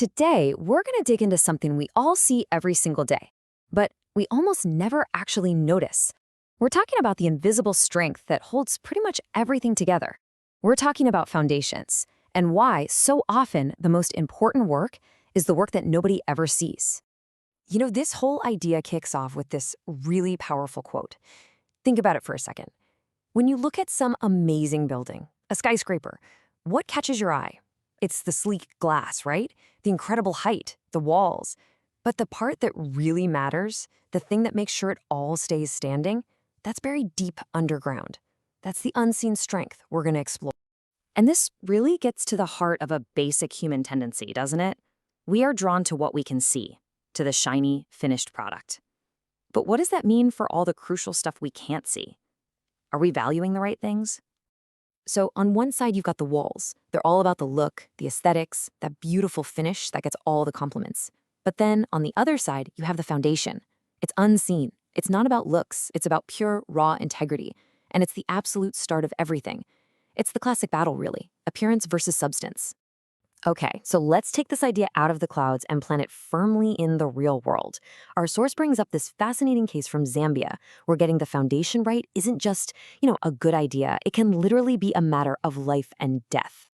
Today, we're going to dig into something we all see every single day, but we almost never actually notice. We're talking about the invisible strength that holds pretty much everything together. We're talking about foundations and why so often the most important work is the work that nobody ever sees. This whole idea kicks off with this really powerful quote. Think about it for a second. When you look at some amazing building, a skyscraper, what catches your eye? It's the sleek glass, right? The incredible height, the walls. But the part that really matters, the thing that makes sure it all stays standing, that's buried deep underground. That's the unseen strength we're going to explore. And this really gets to the heart of a basic human tendency, doesn't it? We are drawn to what we can see, to the shiny, finished product. But what does that mean for all the crucial stuff we can't see? Are we valuing the right things? So on one side, you've got the walls. They're all about the look, the aesthetics, that beautiful finish that gets all the compliments. But then on the other side, you have the foundation. It's unseen. It's not about looks. It's about pure, raw integrity. And it's the absolute start of everything. It's the classic battle, really. Appearance versus substance. Okay, so let's take this idea out of the clouds and plant it firmly in the real world. Our source brings up this fascinating case from Zambia, where getting the foundation right isn't just, a good idea. It can literally be a matter of life and death.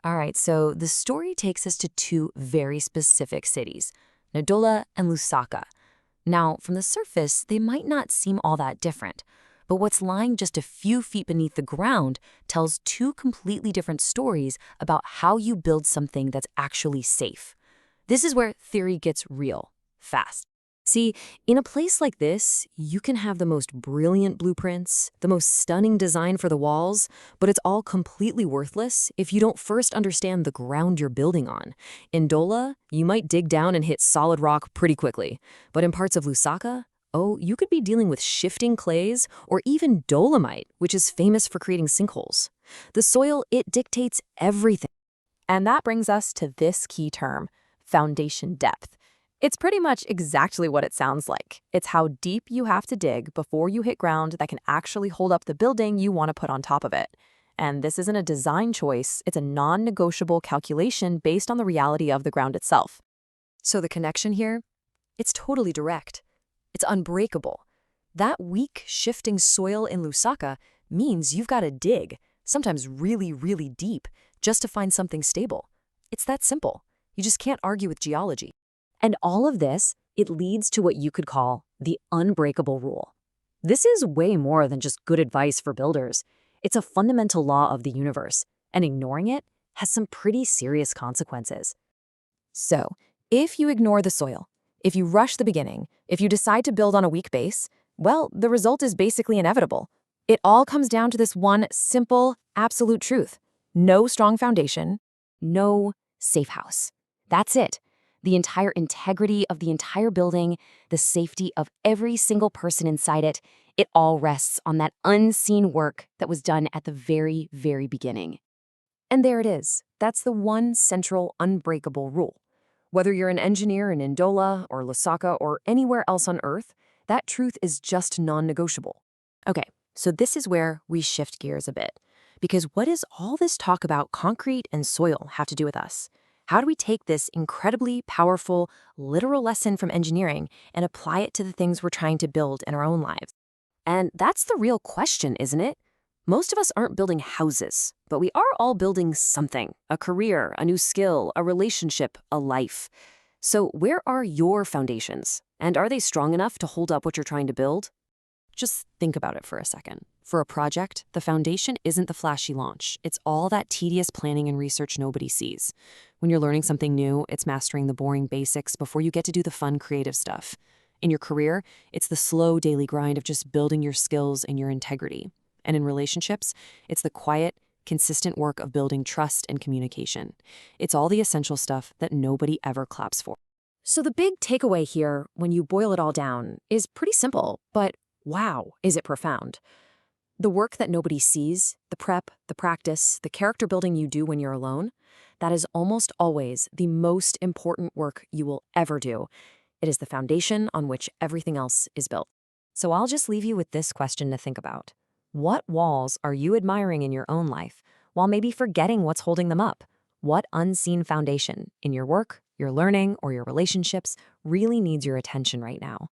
All right, so the story takes us to two very specific cities, Ndola and Lusaka. Now, from the surface, they might not seem all that different. But what's lying just a few feet beneath the ground tells two completely different stories about how you build something that's actually safe. This is where theory gets real, fast. See, in a place like this, you can have the most brilliant blueprints, the most stunning design for the walls, but it's all completely worthless if you don't first understand the ground you're building on. In Ndola, you might dig down and hit solid rock pretty quickly, but in parts of Lusaka, you could be dealing with shifting clays or even dolomite, which is famous for creating sinkholes. The soil, it dictates everything. And that brings us to this key term, foundation depth. It's pretty much exactly what it sounds like. It's how deep you have to dig before you hit ground that can actually hold up the building you want to put on top of it. And this isn't a design choice, it's a non-negotiable calculation based on the reality of the ground itself. So the connection here, it's totally direct. It's unbreakable. That weak, shifting soil in Lusaka means you've got to dig, sometimes really, really deep, just to find something stable. It's that simple. You just can't argue with geology. And all of this, it leads to what you could call the unbreakable rule. This is way more than just good advice for builders. It's a fundamental law of the universe, and ignoring it has some pretty serious consequences. So, if you ignore the soil, if you rush the beginning, if you decide to build on a weak base, well, the result is basically inevitable. It all comes down to this one simple, absolute truth. No strong foundation, no safe house. That's it. The entire integrity of the entire building, the safety of every single person inside it, it all rests on that unseen work that was done at the very, very beginning. And there it is. That's the one central, unbreakable rule. Whether you're an engineer in Ndola or Lusaka or anywhere else on Earth, that truth is just non-negotiable. Okay, so this is where we shift gears a bit. Because what does all this talk about concrete and soil have to do with us? How do we take this incredibly powerful, literal lesson from engineering and apply it to the things we're trying to build in our own lives? And that's the real question, isn't it? Most of us aren't building houses, but we are all building something, a career, a new skill, a relationship, a life. So where are your foundations? And are they strong enough to hold up what you're trying to build? Just think about it for a second. For a project, the foundation isn't the flashy launch. It's all that tedious planning and research nobody sees. When you're learning something new, it's mastering the boring basics before you get to do the fun, creative stuff. In your career, it's the slow daily grind of just building your skills and your integrity. And in relationships, it's the quiet, consistent work of building trust and communication. It's all the essential stuff that nobody ever claps for. So the big takeaway here, when you boil it all down, is pretty simple, but wow, is it profound. The work that nobody sees, the prep, the practice, the character building you do when you're alone, that is almost always the most important work you will ever do. It is the foundation on which everything else is built. So I'll just leave you with this question to think about. What walls are you admiring in your own life, while maybe forgetting what's holding them up? What unseen foundation in your work, your learning, or your relationships really needs your attention right now.